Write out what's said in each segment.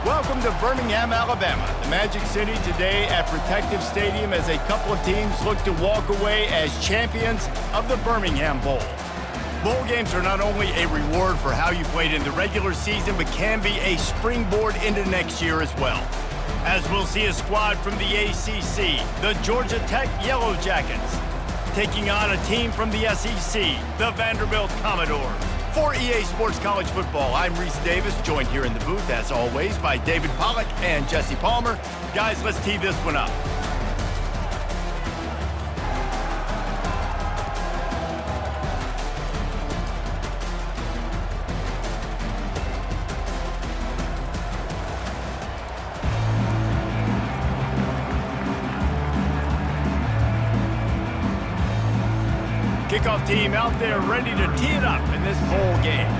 Welcome to Birmingham, Alabama, the Magic City today at Protective Stadium as a couple of teams look to walk away as champions of the Birmingham Bowl. Bowl games are not only a reward for how you played in the regular season, but can be a springboard into next year as well. As we'll see a squad from the ACC, the Georgia Tech Yellow Jackets, taking on a team from the SEC, the Vanderbilt Commodores. For EA Sports College Football, I'm Reese Davis, joined here in the booth, as always, by David Pollack and Jesse Palmer. Guys, let's tee this one up. Kickoff team out there ready to tee it up in this bowl game.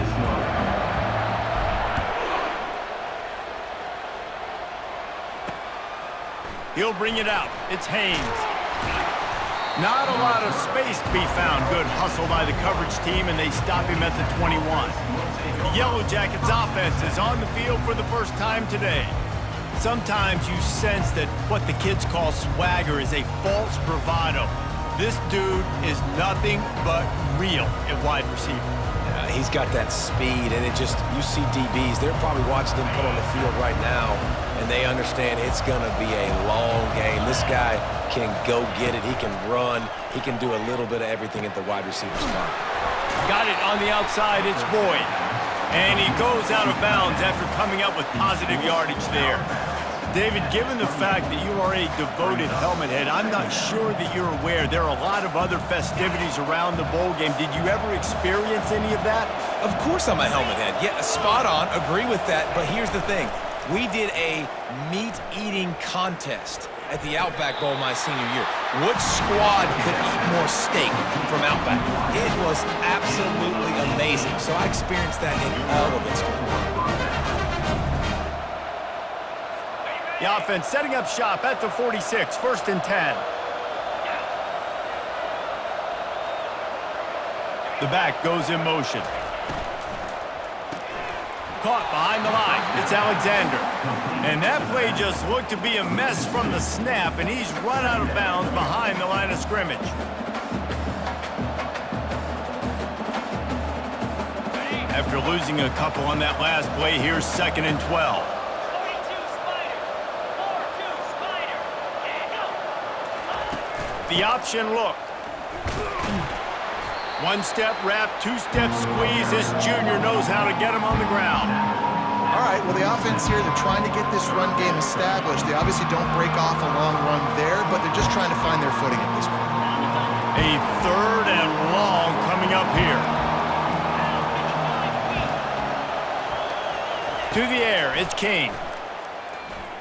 He'll bring it out. It's Haynes. Not a lot of space to be found. Good hustle by the coverage team, and they stop him at the 21. The Yellow Jackets offense is on the field for the first time today. Sometimes you sense that what the kids call swagger is a false bravado. This dude is nothing but real at wide receiver. He's got that speed, and you see DBs, they're probably watching him come on the field right now, and they understand it's going to be a long game. This guy can go get it. He can run. He can do a little bit of everything at the wide receiver spot. Got it on the outside. It's Boyd. And he goes out of bounds after coming up with positive yardage there. David, given the fact that you are a devoted helmet head, I'm not sure that you're aware there are a lot of other festivities around the bowl game. Did you ever experience any of that? Of course I'm a helmet head. Yeah, spot on. Agree with that. But here's the thing. We did a meat-eating contest at the Outback Bowl my senior year. Which squad could eat more steak from Outback? It was absolutely amazing. So I experienced that in all of its glory. The offense setting up shop at the 46, 1st and 10. The back goes in motion. Caught behind the line. It's Alexander. And that play just looked to be a mess from the snap, and he's run out of bounds behind the line of scrimmage. After losing a couple on that last play, here's 2nd and 12. The option look. One-step wrap, two-step squeeze. This junior knows how to get him on the ground. All right, well, the offense here, they're trying to get this run game established. They obviously don't break off a long run there, but they're just trying to find their footing at this point. A 3rd and long coming up here. To the air, it's Kane.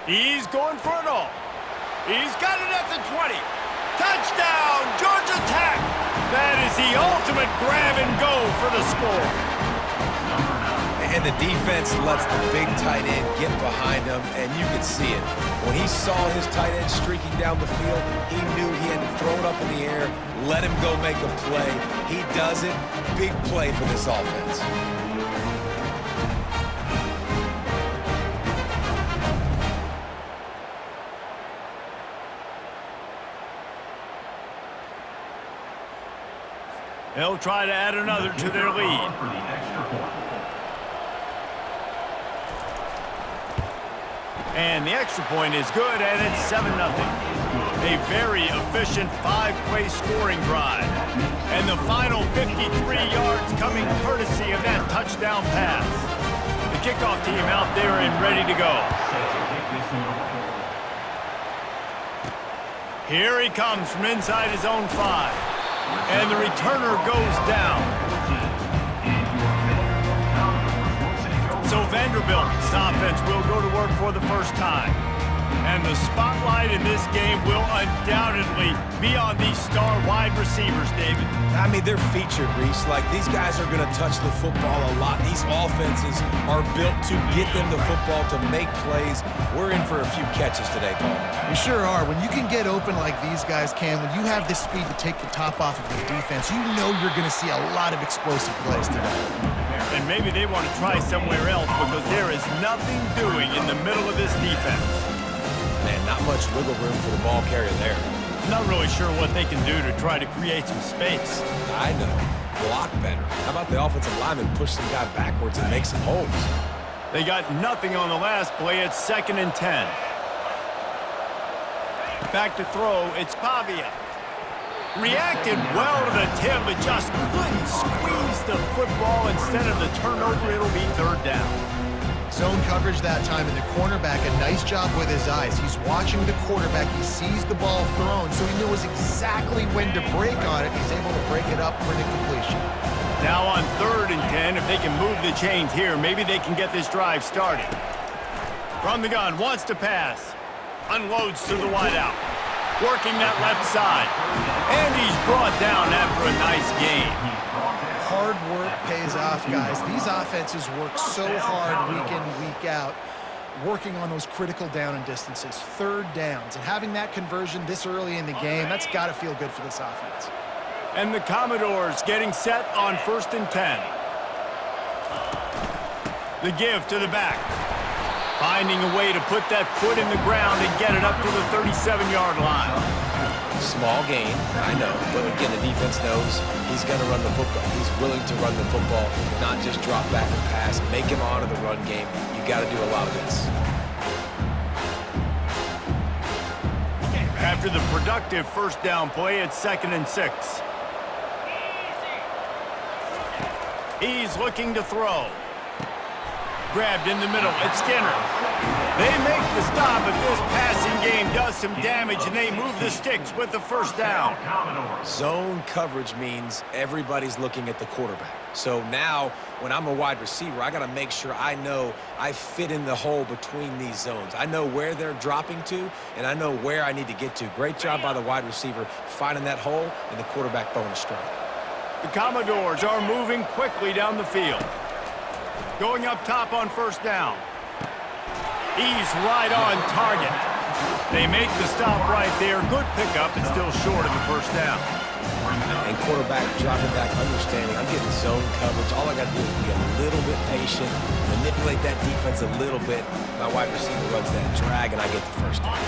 He's going for it all. He's got it at the 20. Touchdown, Georgia Tech! That is the ultimate grab and go for the score. And the defense lets the big tight end get behind him, and you can see it. When he saw his tight end streaking down the field, he knew he had to throw it up in the air, let him go make a play. He does it. Big play for this offense. They'll try to add another to their lead. And the extra point is good, and it's 7-0. A very efficient 5-play scoring drive. And the final 53 yards coming courtesy of that touchdown pass. The kickoff team out there and ready to go. Here he comes from inside his own 5. And the returner goes down. So Vanderbilt's offense will go to work for the first time. And the spotlight in this game will undoubtedly be on these star wide receivers, David. I mean, they're featured, Reese. Like, these guys are going to touch the football a lot. These offenses are built to get them the football, to make plays. We're in for a few catches today, Paul. We sure are. When you can get open like these guys can, when you have the speed to take the top off of the defense, you know you're going to see a lot of explosive plays today. And maybe they want to try somewhere else because there is nothing doing in the middle of this defense. Man, not much wiggle room for the ball carrier there. Not really sure what they can do to try to create some space. I know. Block better. How about the offensive lineman push some guy backwards and make some holes? They got nothing on the last play. It's 2nd and 10. Back to throw. It's Pavia. Reacted well to the tip, but just couldn't squeeze the football. Instead of the turnover, it'll be 3rd down. Zone coverage that time, and the cornerback, a nice job with his eyes. He's watching the quarterback. He sees the ball thrown, so he knows exactly when to break on it. He's able to break it up for an incompletion. Now on 3rd and 10, if they can move the chains here, maybe they can get this drive started. From the gun, wants to pass. Unloads to the wideout. Working that left side. And he's brought down after a nice gain. Hard work pays off, guys. These offenses work so hard week in, week out, working on those critical down and distances, 3rd downs. And having that conversion this early in the game, that's got to feel good for this offense. And the Commodores getting set on 1st and 10. The give to the back. Finding a way to put that foot in the ground and get it up to the 37-yard line. Small gain, I know, but again, the defense knows he's going to run the football. He's willing to run the football, not just drop back and pass. Make him honor the run game. You got to do a lot of this. After the productive 1st down play, it's 2nd and 6. He's looking to throw. Grabbed in the middle. It's Skinner. They make the stop, but this passing game does some damage, and they move the sticks with the 1st down. Zone coverage means everybody's looking at the quarterback. So now, when I'm a wide receiver, I got to make sure I know I fit in the hole between these zones. I know where they're dropping to, and I know where I need to get to. Great job by the wide receiver finding that hole, and the quarterback throwing a strike. The Commodores are moving quickly down the field. Going up top on 1st down. He's right on target. They make the stop right there. Good pickup, and still short of the 1st down. And quarterback dropping back, understanding I'm getting zone coverage. All I got to do is be a little bit patient, manipulate that defense a little bit. My wide receiver runs that drag, and I get the 1st down.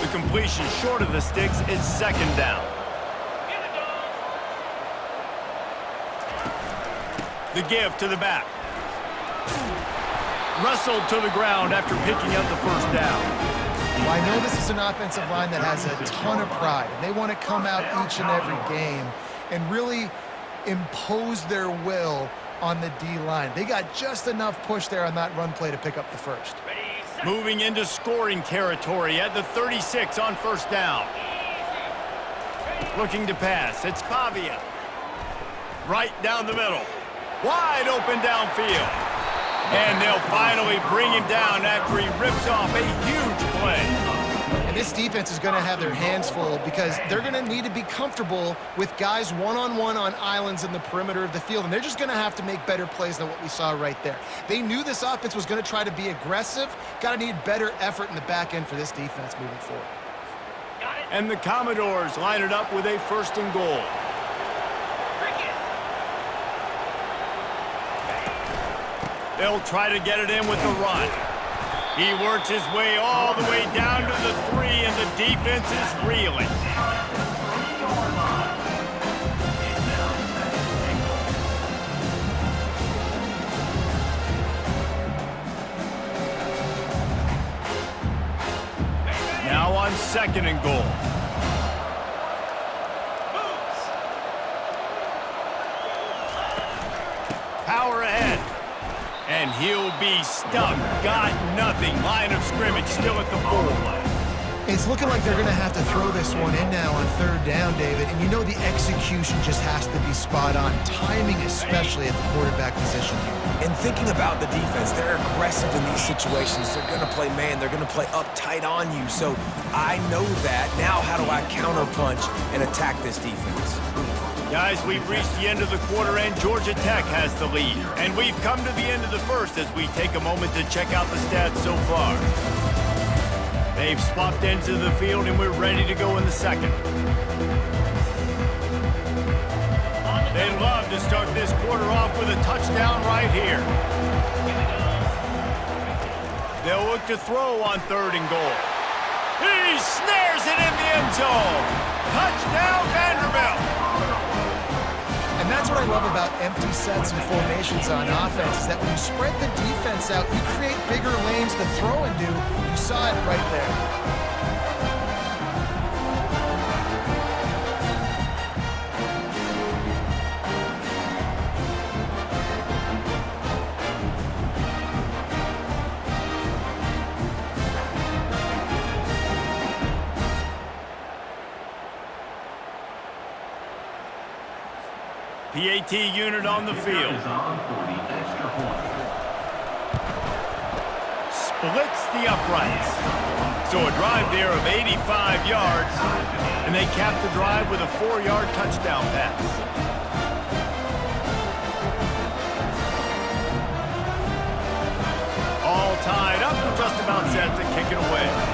The completion short of the sticks. It's 2nd down. The give to the back. Wrestled to the ground after picking up the 1st down. Well, I know this is an offensive line that has a ton of pride, and they want to come out each and every game and really impose their will on the D-line. They got just enough push there on that run play to pick up the 1st. Moving into scoring territory at the 36 on 1st down. Looking to pass. It's Pavia. Right down the middle. Wide open downfield. And they'll finally bring him down after he rips off a huge play. And this defense is going to have their hands full because they're going to need to be comfortable with guys one-on-one on islands in the perimeter of the field, and they're just going to have to make better plays than what we saw right there. They knew this offense was going to try to be aggressive. Got to need better effort in the back end for this defense moving forward. And the Commodores line it up with a 1st and goal. They'll try to get it in with the run. He works his way all the way down to the 3, and the defense is reeling. Now on 2nd and goal. Power ahead. And he'll be stuck. Got nothing. Line of scrimmage still at the 4. It's looking like they're going to have to throw this one in now on 3rd down, David. And you know the execution just has to be spot on. Timing especially at the quarterback position here. And thinking about the defense, they're aggressive in these situations. They're going to play man. They're going to play uptight on you. So I know that. Now how do I counterpunch and attack this defense? Guys, we've reached the end of the quarter, and Georgia Tech has the lead. And we've come to the end of the 1st as we take a moment to check out the stats so far. They've swapped into the field, and we're ready to go in the 2nd. They love to start this quarter off with a touchdown right here. They'll look to throw on 3rd and goal. He snares it in the end zone. Touchdown, Vanderbilt. And that's what I love about empty sets and formations on offense, is that when you spread the defense out, you create bigger lanes to throw into. You saw it right there. PAT unit on the field. Splits the uprights. So a drive there of 85 yards, and they cap the drive with a 4-yard touchdown pass. All tied up and just about set to kick it away.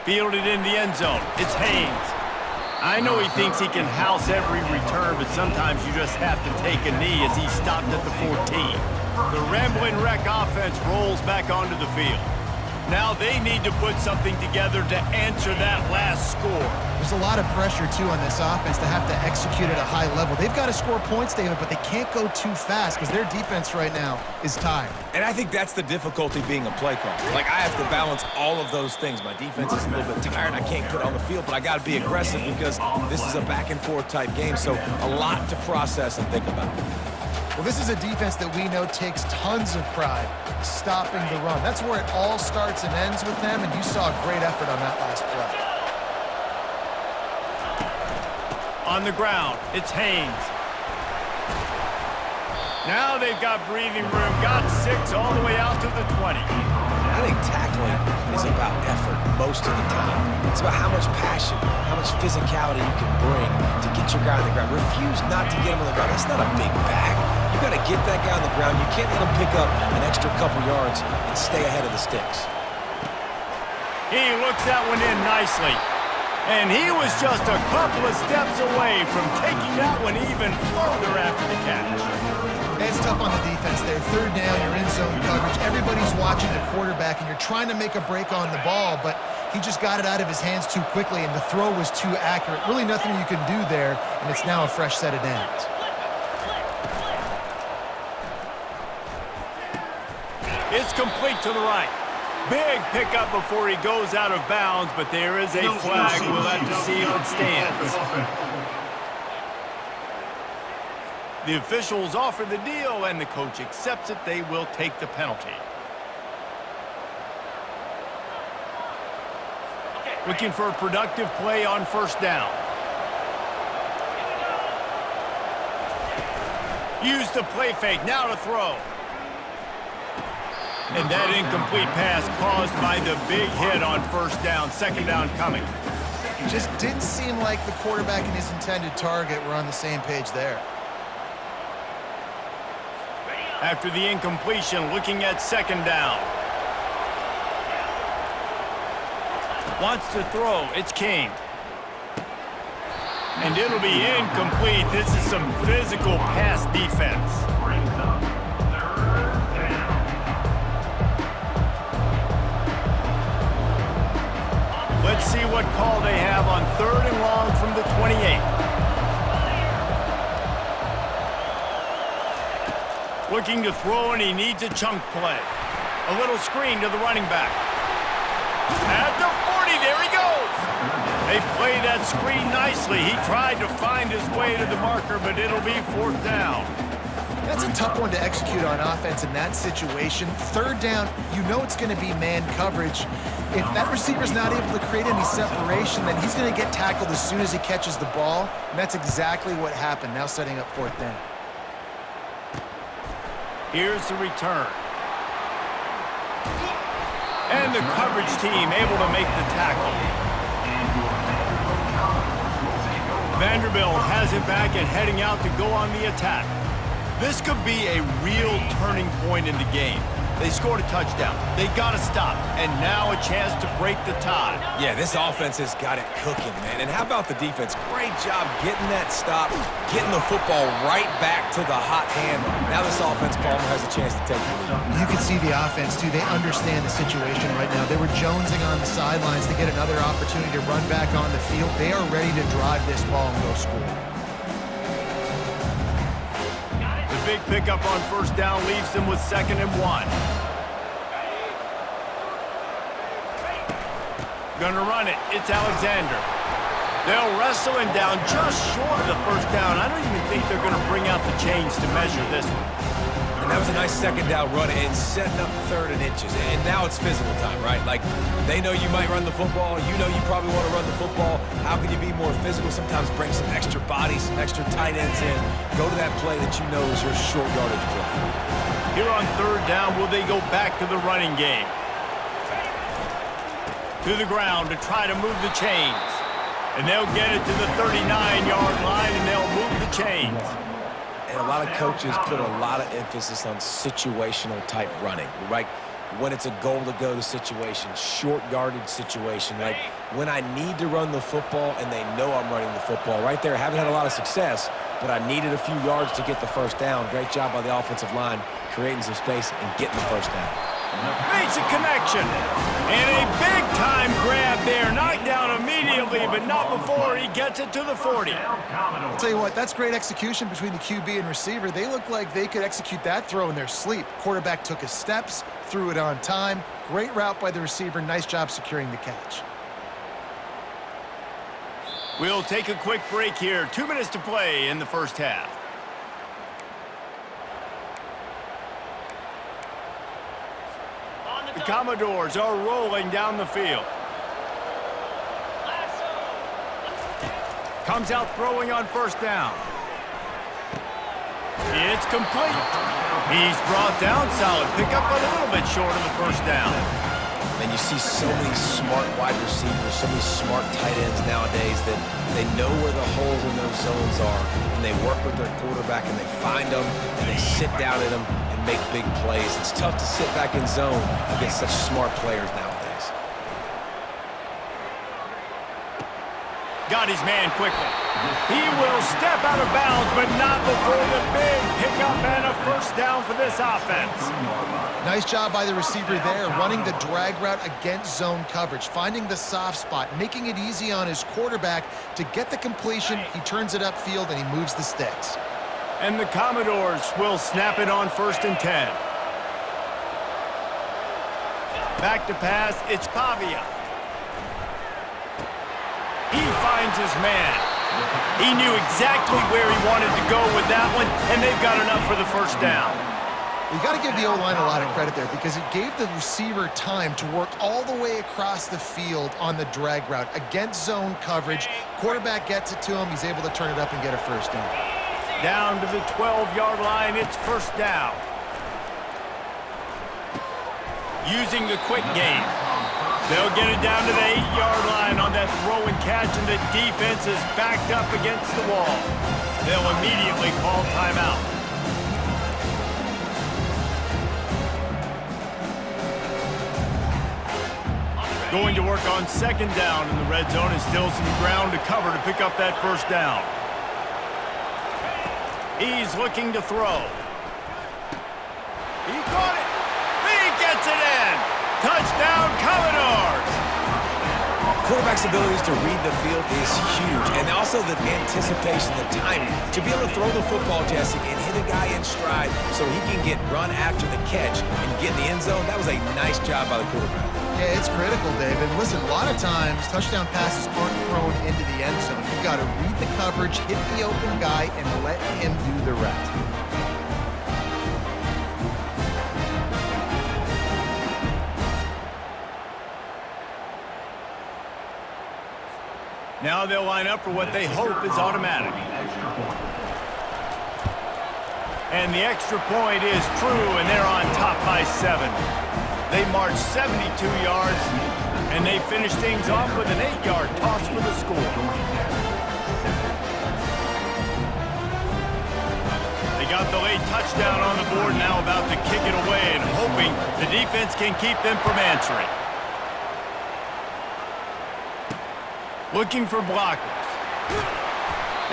Fielded in the end zone. It's Haynes. I know he thinks he can house every return, but sometimes you just have to take a knee as he stopped at the 14. The Rambling Wreck offense rolls back onto the field. Now they need to put something together to answer that last score. There's a lot of pressure, too, on this offense to have to execute at a high level. They've got to score points, David, but they can't go too fast because their defense right now is tired. And I think that's the difficulty being a play caller. Like, I have to balance all of those things. My defense is a little bit tired. I can't get on the field, but I got to be aggressive because this is a back-and-forth type game, so a lot to process and think about. Well, this is a defense that we know takes tons of pride stopping the run. That's where it all starts and ends with them, and you saw a great effort on that last play. On the ground, it's Haynes. Now they've got breathing room, got 6 all the way out to the 20. I think tackling is about effort most of the time. It's about how much passion, how much physicality you can bring to get your guy on the ground. Refuse not to get him on the ground. That's not a big bag. You got to get that guy on the ground. You can't let him pick up an extra couple yards and stay ahead of the sticks. He looks that one in nicely. And he was just a couple of steps away from taking that one even further after the catch. It's tough on the defense there. 3rd down, you're in zone coverage. Everybody's watching the quarterback, and you're trying to make a break on the ball, but he just got it out of his hands too quickly, and the throw was too accurate. Really nothing you can do there, and it's now a fresh set of downs. It's complete to the right. Big pickup before he goes out of bounds, but there is a flag. We'll have to see if it stands. The officials offer the deal, and the coach accepts it. They will take the penalty. Looking for a productive play on 1st down. Use the play fake. Now to throw. And that incomplete pass caused by the big hit on 1st down. 2nd down coming. It just didn't seem like the quarterback and his intended target were on the same page there. After the incompletion, looking at 2nd down. Wants to throw. It's King. And it'll be incomplete. This is some physical pass defense. Let's see what call they have on 3rd and long from the 28. Looking to throw, and he needs a chunk play. A little screen to the running back. At the 40, there he goes. They play that screen nicely. He tried to find his way to the marker, but it'll be 4th down. That's a tough one to execute on offense in that situation. 3rd down, you know it's going to be man coverage. If that receiver's not able to create any separation, then he's going to get tackled as soon as he catches the ball. And that's exactly what happened, now setting up 4th down. Here's the return. And the coverage team able to make the tackle. Vanderbilt has it back and heading out to go on the attack. This could be a real turning point in the game. They scored a touchdown. They got to stop. And now a chance to break the tie. Yeah, this offense has got it cooking, man. And how about the defense? Great job getting that stop, getting the football right back to the hot hand. Now this offense, Palmer, has a chance to take the lead. You can see the offense, too. They understand the situation right now. They were jonesing on the sidelines to get another opportunity to run back on the field. They are ready to drive this ball and go score. The big pickup on first down leaves them with 2nd and 1. Gonna run it. It's Alexander. They'll wrestle him down just short of the first down. I don't even think they're going to bring out the chains to measure this one. And that was a nice 2nd down run and setting up 3rd and inches. And now it's physical time, right? Like, they know you might run the football. You know you probably want to run the football. How can you be more physical? Sometimes bring some extra bodies, some extra tight ends in. Go to that play that you know is your short yardage play. Here on 3rd down, will they go back to the running game? To the ground to try to move the chains. And they'll get it to the 39-yard line, and they'll move the chains. And a lot of coaches put a lot of emphasis on situational type running, right? When it's a goal to go to situation, short yardage situation, like when I need to run the football and they know I'm running the football. Right there, haven't had a lot of success, but I needed a few yards to get the first down. Great job by the offensive line, creating some space and getting the first down. Makes a connection. And a big-time grab there. Knocked down immediately, but not before he gets it to the 40. I'll tell you what, that's great execution between the QB and receiver. They look like they could execute that throw in their sleep. Quarterback took his steps, threw it on time. Great route by the receiver. Nice job securing the catch. We'll take a quick break here. 2 minutes to play in the first half. The Commodores are rolling down the field. Comes out throwing on first down. It's complete. He's brought down. Solid pickup, but a little bit short of the first down. And you see so many smart wide receivers, so many smart tight ends nowadays that they know where the holes in those zones are, and they work with their quarterback, and they find them, and they sit down in them and make big plays. It's tough to sit back in zone against such smart players nowadays. Got his man quickly. He will step out of bounds, but not before the big pickup and a first down for this offense. Nice job by the receiver there, running the drag route against zone coverage, finding the soft spot, making it easy on his quarterback to get the completion. He turns it upfield, and he moves the sticks. And the Commodores will snap it on 1st and 10. Back to pass, it's Pavia. He finds his man. He knew exactly where he wanted to go with that one, and they've got enough for the first down. You got to give the O-line a lot of credit there because it gave the receiver time to work all the way across the field on the drag route against zone coverage. Quarterback gets it to him. He's able to turn it up and get a first down. Down to the 12-yard line, it's first down. Using the quick game. They'll get it down to the 8-yard line on that throw and catch, and the defense is backed up against the wall. They'll immediately call timeout. Going to work on 2nd down in the red zone, and still some ground to cover to pick up that first down. He's looking to throw. He caught it. He gets it in. Touchdown, Commodores! Quarterback's abilities to read the field is huge, and also the anticipation, the timing. To be able to throw the football, Jesse, and hit a guy in stride so he can get run after the catch and get in the end zone, that was a nice job by the quarterback. Yeah, it's critical, David. Listen, a lot of times, touchdown passes aren't thrown into the end zone. You've got to read the coverage, hit the open guy, and let him do the rest. Now they'll line up for what they hope is automatic. And the extra point is true, and they're on top by 7. They march 72 yards, and they finish things off with an 8-yard toss for the score. They got the late touchdown on the board, now about to kick it away and hoping the defense can keep them from answering. Looking for blockers.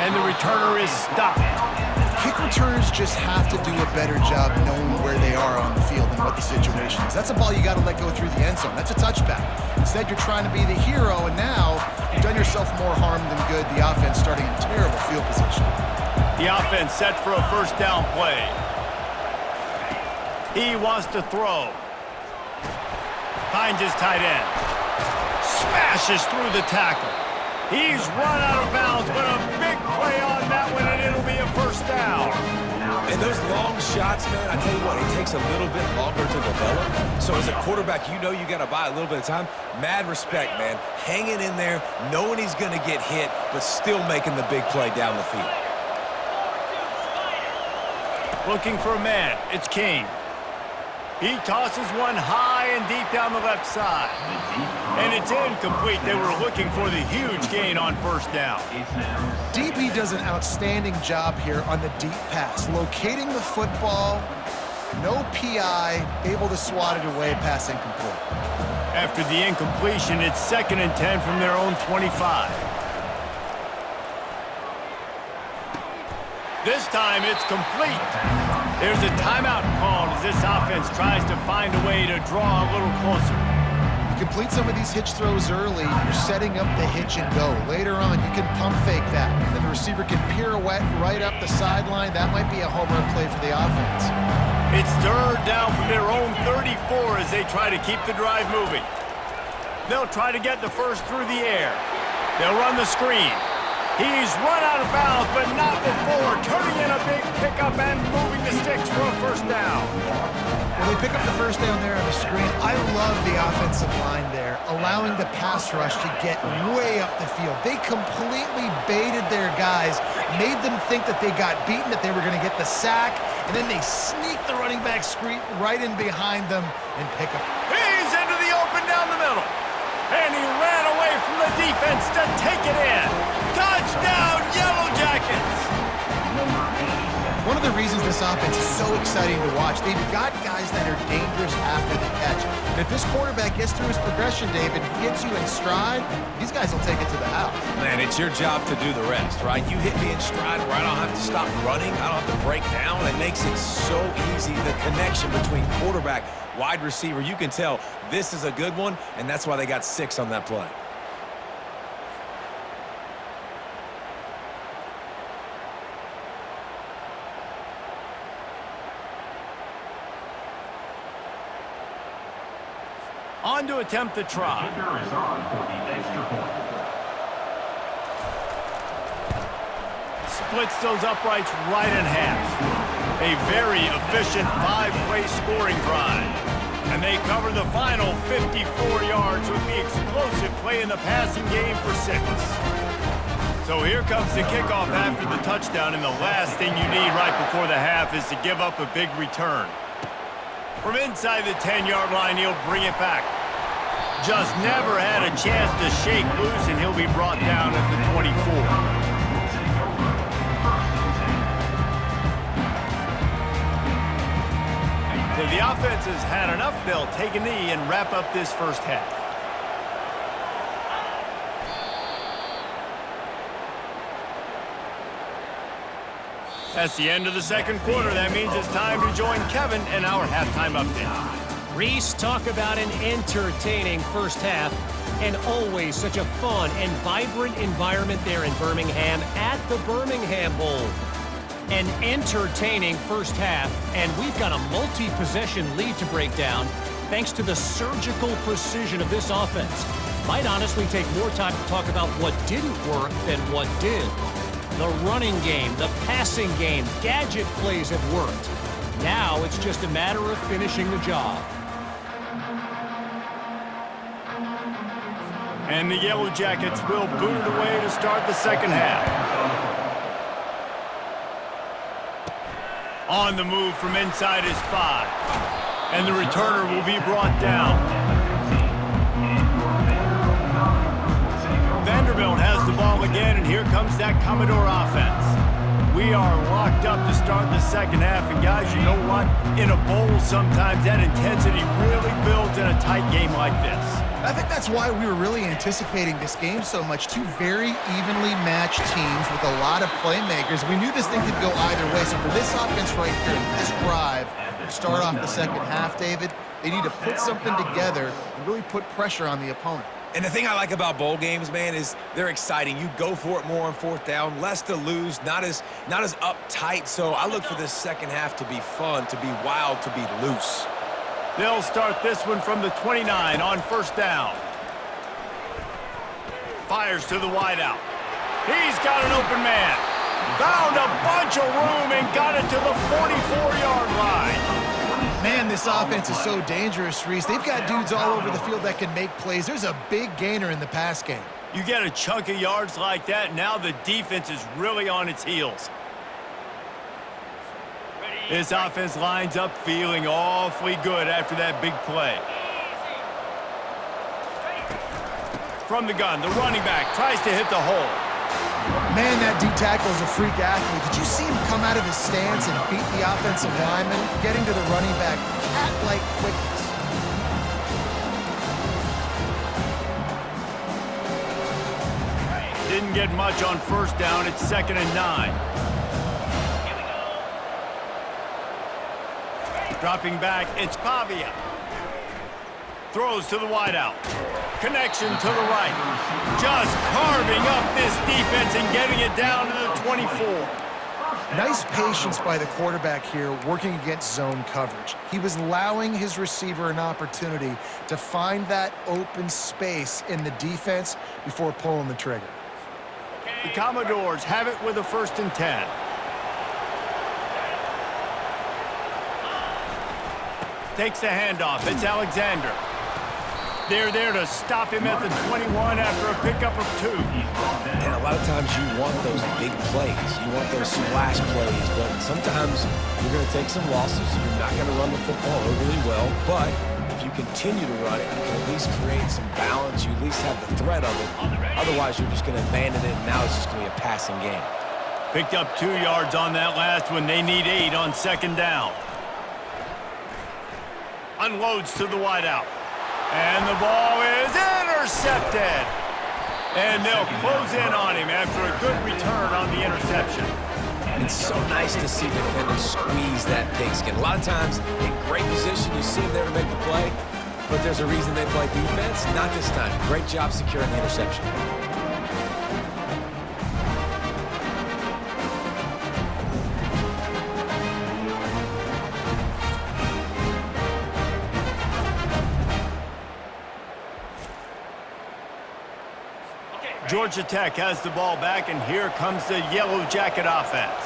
And the returner is stopped. Kick returners just have to do a better job knowing where they are on the field and what the situation is. That's a ball you got to let go through the end zone. That's a touchback. Instead, you're trying to be the hero, and now you've done yourself more harm than good. The offense starting in terrible field position. The offense set for a first down play. He wants to throw. Finds his tight end. Smashes through the tackle. He's run out of bounds, but a big play on that one, and it'll be a first down. And those long shots, man, I tell you what, it takes a little bit longer to develop. So as a quarterback, you know you got to buy a little bit of time. Mad respect, man. Hanging in there, knowing he's going to get hit, but still making the big play down the field. Looking for a man. It's King. He tosses one high and deep down the left side. And it's incomplete. They were looking for the huge gain on first down. DB does an outstanding job here on the deep pass. Locating the football, no PI, able to swat it away, pass incomplete. After the incompletion, it's 2nd and 10 from their own 25. This time it's complete. There's a timeout called as this offense tries to find a way to draw a little closer. You complete some of these hitch throws early, you're setting up the hitch and go. Later on, you can pump fake that. And then the receiver can pirouette right up the sideline. That might be a home run play for the offense. It's 3rd down from their own 34 as they try to keep the drive moving. They'll try to get the first through the air. They'll run the screen. He's run out of bounds, but not before turning in a big pickup and moving the sticks for a first down. When they pick up the first down there on the screen, I love the offensive line there, allowing the pass rush to get way up the field. They completely baited their guys, made them think that they got beaten, that they were going to get the sack, and then they sneak the running back screen right in behind them and pick up. He's into the open down the middle. And he ran away from the defense to take it in. Touchdown, Yellow Jackets! One of the reasons this offense is so exciting to watch, they've got guys that are dangerous after the catch. And if this quarterback gets through his progression, David, hits you in stride, these guys will take it to the house. Man, it's your job to do the rest, right? You hit me in stride where I don't have to stop running. I don't have to break down. It makes it so easy. The connection between quarterback, wide receiver, you can tell this is a good one, and that's why they got 6 on that play. On to attempt the try. Splits those uprights right in half. A very efficient 5-play scoring drive. And they cover the final 54 yards with the explosive play in the passing game for 6. So here comes the kickoff after the touchdown, and the last thing you need right before the half is to give up a big return. From inside the 10-yard line, he'll bring it back. Just never had a chance to shake loose, and he'll be brought down at the 24. So the offense has had enough. They'll take a knee and wrap up this first half. That's the end of the second quarter. That means it's time to join Kevin in our halftime update. Reese, talk about an entertaining first half, and always such a fun and vibrant environment there in Birmingham at the Birmingham Bowl. An entertaining first half, and we've got a multi-possession lead to break down thanks to the surgical precision of this offense. Might honestly take more time to talk about what didn't work than what did. The running game, the passing game, gadget plays have worked. Now it's just a matter of finishing the job. And the Yellow Jackets will boot it away to start the second half. On the move from inside is 5. And the returner will be brought down. Vanderbilt has the ball again, and here comes that Commodore offense. We are locked up to start the second half, and guys, you know what? In a bowl, sometimes that intensity really builds in a tight game like this. I think that's why we were really anticipating this game so much. Two very evenly matched teams with a lot of playmakers. We knew this thing could go either way. So for this offense right here, this drive, to start off the second half, David, they need to put something together and really put pressure on the opponent. And the thing I like about bowl games, man, is they're exciting. You go for it more on fourth down, less to lose, not as uptight. So I look for this second half to be fun, to be wild, to be loose. They'll start this one from the 29 on first down. Fires to the wideout. He's got an open man. Found a bunch of room and got it to the 44-yard line. Man, this offense is so dangerous, Reese. They've got dudes all over the field that can make plays. There's a big gainer in the pass game. You get a chunk of yards like that, now the defense is really on its heels. This offense lines up feeling awfully good after that big play. From the gun, the running back tries to hit the hole. Man, that D-tackle is a freak athlete. Did you see him come out of his stance and beat the offensive lineman, getting to the running back, cat-like quickness? Didn't get much on first down. It's 2nd and 9. Dropping back, it's Pavia. Throws to the wideout. Connection to the right. Just carving up this defense and getting it down to the 24. Nice patience by the quarterback here working against zone coverage. He was allowing his receiver an opportunity to find that open space in the defense before pulling the trigger. The Commodores have it with a 1st and 10. Takes the handoff. It's Alexander. They're there to stop him at the 21 after a pickup of 2. And a lot of times you want those big plays. You want those splash plays, but sometimes you're going to take some losses. You're not going to run the football overly well, but if you continue to run it, you can at least create some balance. You at least have the threat of it. Otherwise, you're just going to abandon it, and now it's just going to be a passing game. Picked up 2 yards on that last one. They need 8 on 2nd down. Unloads to the wideout. And the ball is intercepted. And they'll close in on him after a good return on the interception. It's so nice to see defenders squeeze that pigskin. A lot of times, in great position, you see them there to make the play, but there's a reason they play defense. Not this time. Great job securing the interception. Georgia Tech has the ball back, and here comes the Yellow Jacket offense.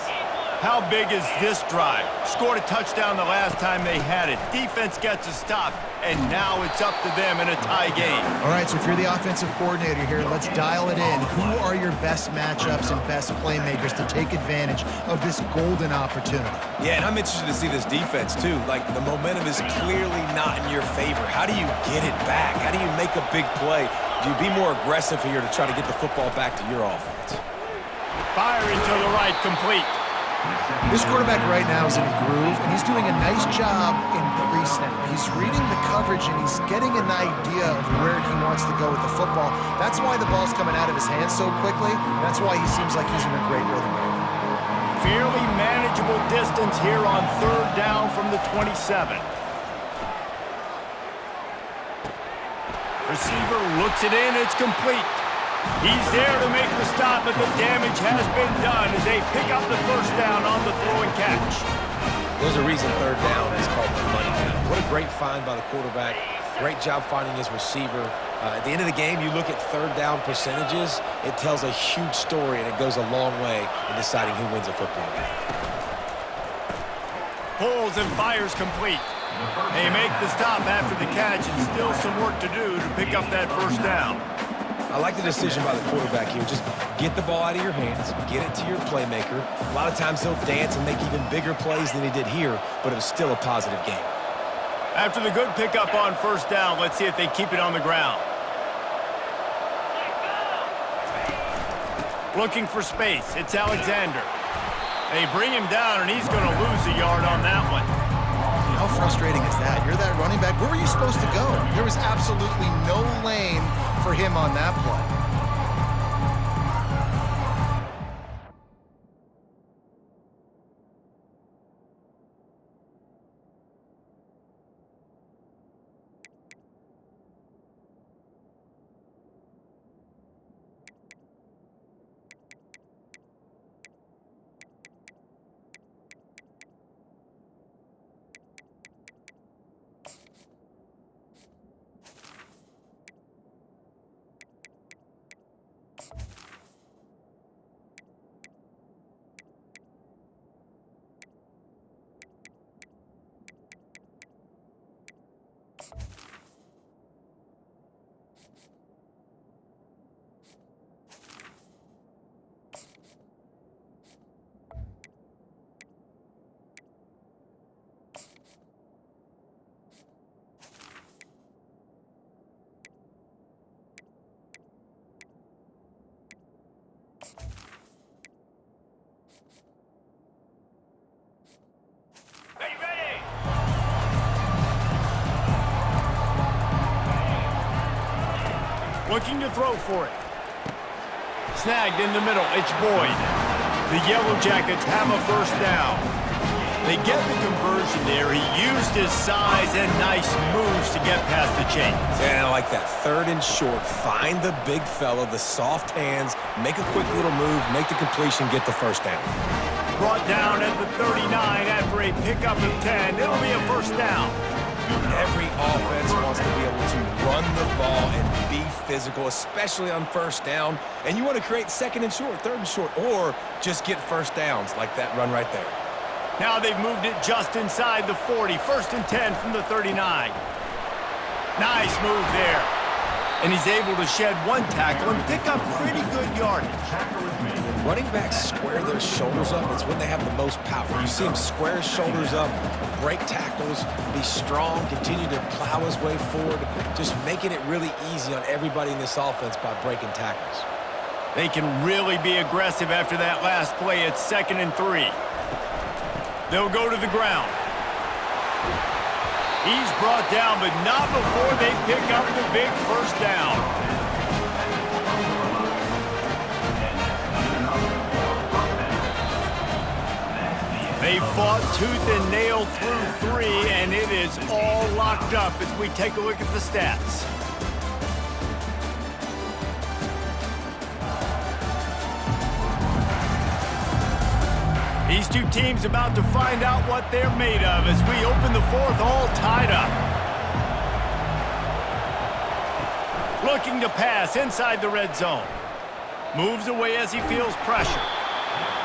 How big is this drive? Scored a touchdown the last time they had it. Defense gets a stop, and now it's up to them in a tie game. All right, so if you're the offensive coordinator here, let's dial it in. Who are your best matchups and best playmakers to take advantage of this golden opportunity? Yeah, and I'm interested to see this defense, too. Like, the momentum is clearly not in your favor. How do you get it back? How do you make a big play? Do you be more aggressive here to try to get the football back to your offense? Firing to the right, complete. This quarterback right now is in a groove, and he's doing a nice job in pre-snap. He's reading the coverage, and he's getting an idea of where he wants to go with the football. That's why the ball's coming out of his hands so quickly. That's why he seems like he's in a great rhythm right now. Fairly manageable distance here on 3rd down from the 27. Receiver looks it in, it's complete. He's there to make the stop, but the damage has been done as they pick up the 1st down on the throw and catch. There's a reason 3rd down is called the money down. What a great find by the quarterback. Great job finding his receiver. At the end of the game, you look at 3rd down percentages, it tells a huge story, and it goes a long way in deciding who wins a football game. Pulls and fires complete. They make the stop after the catch, and still some work to do to pick up that 1st down. I like the decision by the quarterback here. Just get the ball out of your hands, get it to your playmaker. A lot of times he'll dance and make even bigger plays than he did here, but it was still a positive game. After the good pickup on 1st down, let's see if they keep it on the ground. Looking for space, it's Alexander. They bring him down, and he's going to lose a yard on that one. How frustrating is that? You're that running back. Where were you supposed to go? There was absolutely no lane for him on that play. Looking to throw for it. Snagged in the middle. It's Boyd. The Yellow Jackets have a first down. They get the conversion there. He used his size and nice moves to get past the chains. Yeah, I like that. 3rd and short. Find the big fella, the soft hands, make a quick little move, make the completion, get the first down. Brought down at the 39 after a pickup of 10. It'll be a first down. Every offense wants to be able to run the ball and be physical, especially on first down. And you want to create 2nd and short, 3rd and short, or just get first downs like that run right there. Now they've moved it just inside the 40. 1st and 10 from the 39. Nice move there. And he's able to shed one tackle and pick up pretty good yardage. When running backs square their shoulders up, it's when they have the most power. You see him square his shoulders up, break tackles, be strong, continue to plow his way forward, just making it really easy on everybody in this offense by breaking tackles. They can really be aggressive after that last play. It's 2nd and 3. They'll go to the ground. He's brought down, but not before they pick up the big first down. They fought tooth and nail through 3, and it is all locked up as we take a look at the stats. These two teams about to find out what they're made of as we open the 4th all tied up. Looking to pass inside the red zone. Moves away as he feels pressure.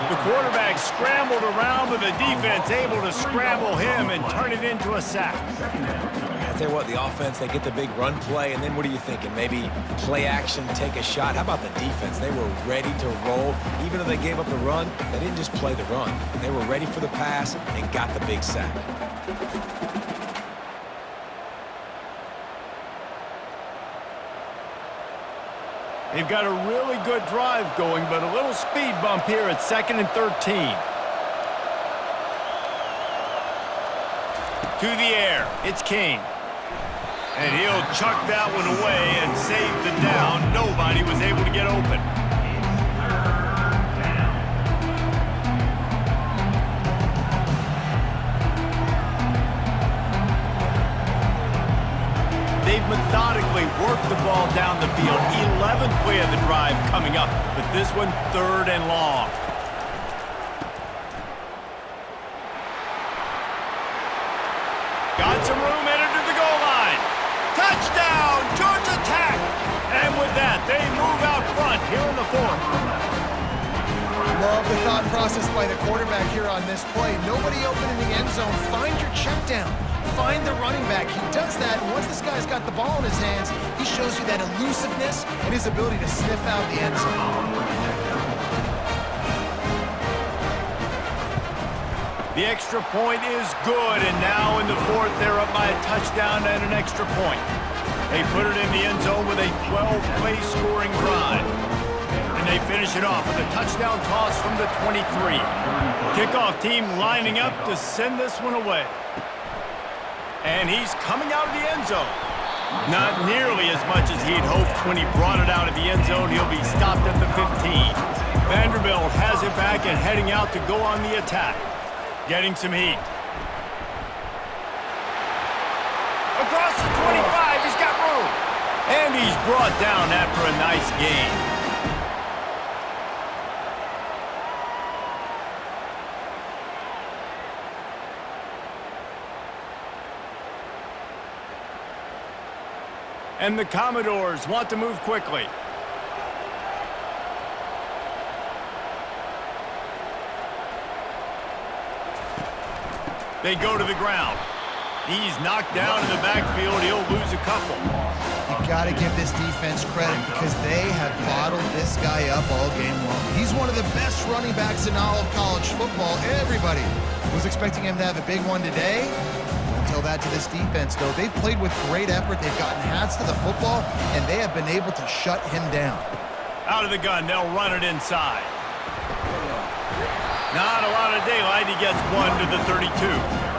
The quarterback scrambled around, but the defense able to scramble him and turn it into a sack. I tell you what, the offense, they get the big run play, and then what are you thinking? Maybe play action, take a shot. How about the defense? They were ready to roll. Even though they gave up the run, they didn't just play the run. They were ready for the pass and got the big sack. They've got a really good drive going, but a little speed bump here at 2nd and 13. To the air, it's King. And he'll chuck that one away and save the down. Nobody was able to get open. They've methodically worked the ball down the field. 11th play of the drive coming up, but this one 3rd and long. Got some room, headed to the goal line. Touchdown, Georgia Tech! And with that, they move out front here in the 4th. Love the thought process by the quarterback here on this play. Nobody open in the end zone. Find your check down. Find the running back. He does that, and once this guy's got the ball in his hands, he shows you that elusiveness and his ability to sniff out the end zone. The extra point is good, and now in the 4th, they're up by a touchdown and an extra point. They put it in the end zone with a 12-play scoring drive. and they finish it off with a touchdown toss from the 23. Kickoff team lining up to send this one away. And he's coming out of the end zone. Not nearly as much as he'd hoped when he brought it out of the end zone. He'll be stopped at the 15. Vanderbilt has it back and heading out to go on the attack. Getting some heat. Across the 25, he's got room. And he's brought down after a nice gain. And the Commodores want to move quickly. They go to the ground. He's knocked down in the backfield. He'll lose a couple. You got to give this defense credit because they have bottled this guy up all game long. He's one of the best running backs in all of college football. Everybody was expecting him to have a big one today. Tell that to this defense, though. They've played with great effort. They've gotten hats to the football, and they have been able to shut him down. Out of the gun, they'll run it inside. Not a lot of daylight. He gets one to the 32.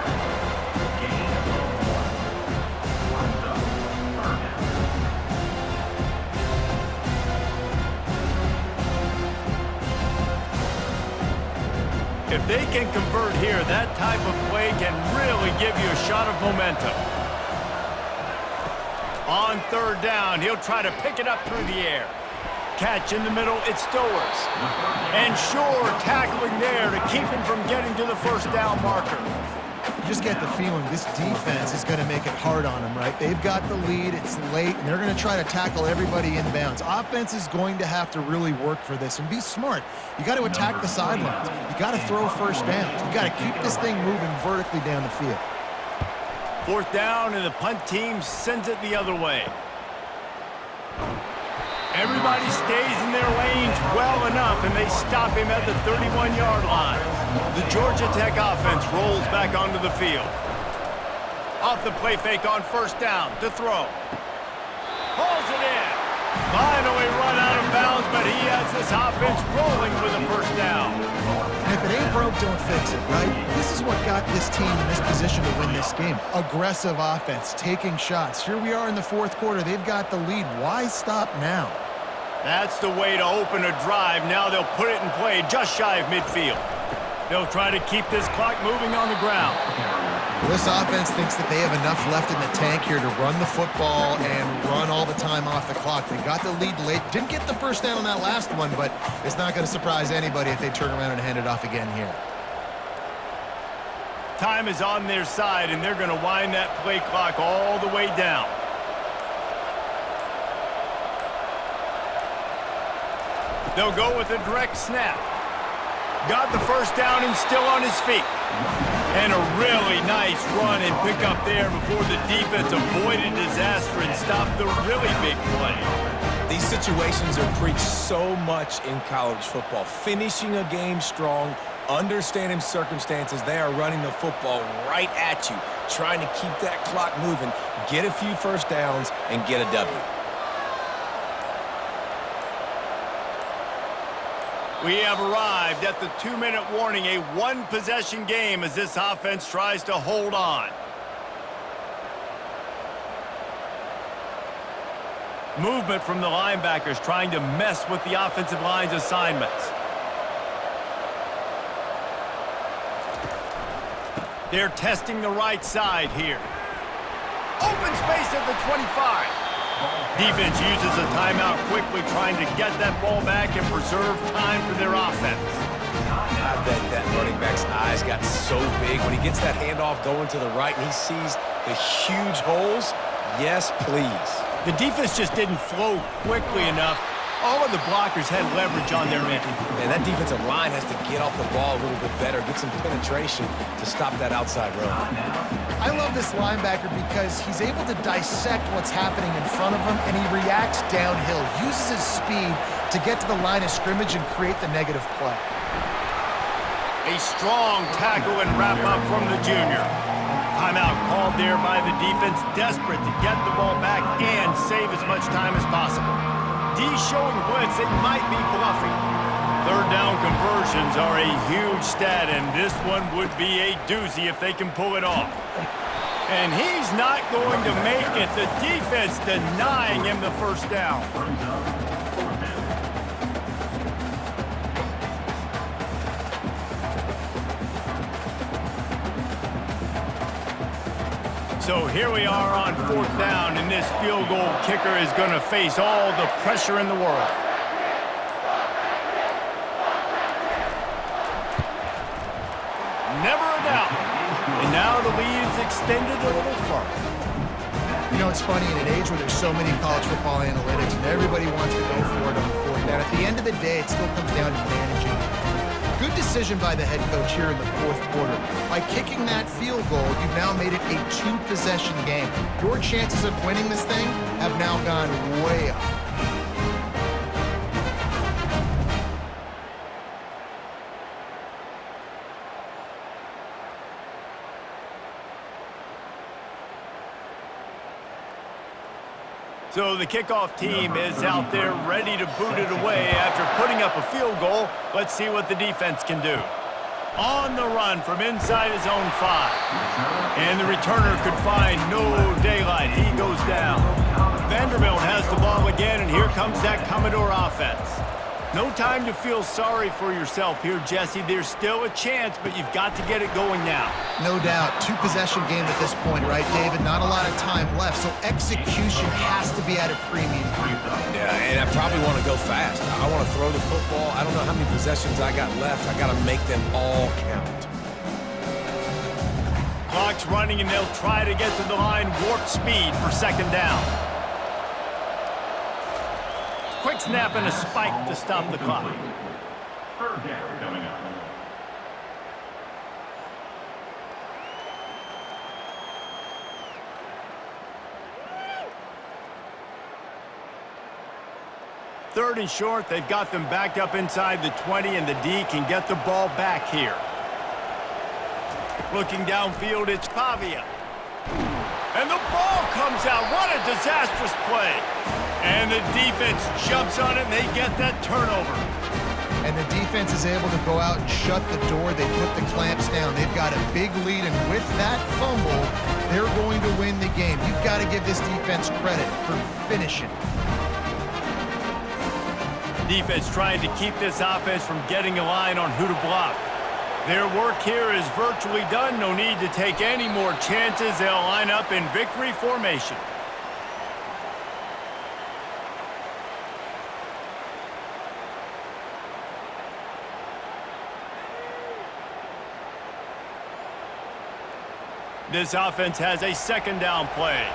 If they can convert here, that type of play can really give you a shot of momentum. On third down, he'll try to pick it up through the air. Catch in the middle, it's Stowers. And Shore tackling there to keep him from getting to the first down marker. You just get the feeling this defense is going to make it hard on them, right? They've got the lead, it's late, and they're going to try to tackle everybody inbounds. Offense is going to have to really work for this and be smart. You got to attack the sidelines. You got to throw first downs. You got to keep this thing moving vertically down the field. Fourth down, and the punt team sends it the other way. Everybody stays in their lanes well enough, and they stop him at the 31-yard line. The Georgia Tech offense rolls back onto the field. Off the play fake on first down to throw. Hauls it in. Finally run out of bounds, but he has this offense rolling with a first down. And if it ain't broke, don't fix it, right? This is what got this team in this position to win this game. Aggressive offense, taking shots. Here we are in the fourth quarter. They've got the lead. Why stop now? That's the way to open a drive. Now they'll put it in play just shy of midfield. They'll try to keep this clock moving on the ground. This offense thinks that they have enough left in the tank here to run the football and run all the time off the clock. They got the lead late. Didn't get the first down on that last one, but it's not going to surprise anybody if they turn around and hand it off again here. Time is on their side, and they're going to wind that play clock all the way down. They'll go with a direct snap. Got the first down and still on his feet. And a really nice run and pick up there before the defense avoided disaster and stopped the really big play. These situations are preached so much in college football. Finishing a game strong, understanding circumstances. They are running the football right at you, trying to keep that clock moving, get a few first downs, and get a W. We have arrived at the 2-minute warning, a one-possession game as this offense tries to hold on. Movement from the linebackers trying to mess with the offensive line's assignments. They're testing the right side here. Open space at the 25. Defense uses a timeout quickly, trying to get that ball back and preserve time for their offense. I bet that running back's eyes got so big when he gets that handoff going to the right and he sees the huge holes. Yes, please. The defense just didn't flow quickly enough. All of the blockers had leverage on their men. Man, that defensive line has to get off the ball a little bit better, get some penetration to stop that outside run. I love this linebacker because he's able to dissect what's happening in front of him, and he reacts downhill, uses his speed to get to the line of scrimmage and create the negative play. A strong tackle and wrap-up from the junior. Timeout called there by the defense, desperate to get the ball back and save as much time as possible. D showing blitz, they might be bluffing. Third down conversions are a huge stat, and this one would be a doozy if they can pull it off. And he's not going to make it. The defense denying him the first down. So here we are on fourth down, and this field goal kicker is going to face all the pressure in the world. Never a doubt. And now the lead is extended a little further. You know, it's funny, in an age where there's so many college football analytics and everybody wants to go for it on the fourth down, at the end of the day, it still comes down to managing. Good decision by the head coach here in the fourth quarter. By kicking that field goal, you've now made it a two-possession game. Your chances of winning this thing have now gone way up. So the kickoff team is out there ready to boot it away after putting up a field goal. Let's see what the defense can do. On the run from inside his own 5. And the returner could find no daylight. He goes down. Vanderbilt has the ball again, and here comes that Commodore offense. No time to feel sorry for yourself here, Jesse. There's still a chance, but you've got to get it going now. No doubt. Two-possession game at this point, right, David? Not a lot of time left, so execution has to be at a premium. Yeah, and I probably want to go fast. I want to throw the football. I don't know how many possessions I got left. I got to make them all count. Clock's running, and they'll try to get to the line warp speed for second down. Quick snap and a spike to stop the clock. Third down coming up. Third and short, they've got them backed up inside the 20, and the D can get the ball back here. Looking downfield, it's Pavia. And the ball comes out. What a disastrous play. And the defense jumps on it, and they get that turnover. And the defense is able to go out and shut the door. They put the clamps down. They've got a big lead, and with that fumble, they're going to win the game. You've got to give this defense credit for finishing. Defense trying to keep this offense from getting a line on who to block. Their work here is virtually done. No need to take any more chances. They'll line up in victory formation. This offense has a second down play.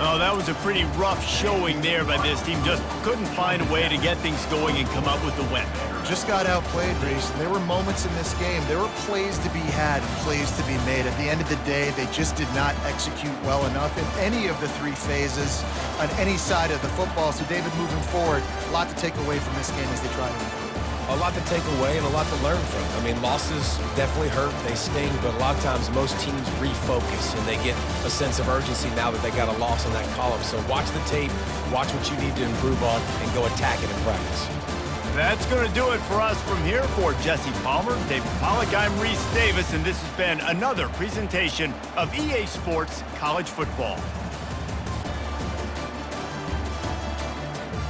Oh, that was a pretty rough showing there by this team. Just couldn't find a way to get things going and come up with the win. Just got outplayed, Reese. There were moments in this game. There were plays to be had and plays to be made. At the end of the day, they just did not execute well enough in any of the three phases on any side of the football. So, David, moving forward, a lot to take away from this game as they try to improve. A lot to take away and a lot to learn from. I mean, losses definitely hurt, they sting, but a lot of times most teams refocus and they get a sense of urgency now that they got a loss in that column. So watch the tape, watch what you need to improve on, and go attack it in practice. That's going to do it for us from here. For Jesse Palmer, David Pollack, I'm Reese Davis, and this has been another presentation of EA Sports College Football.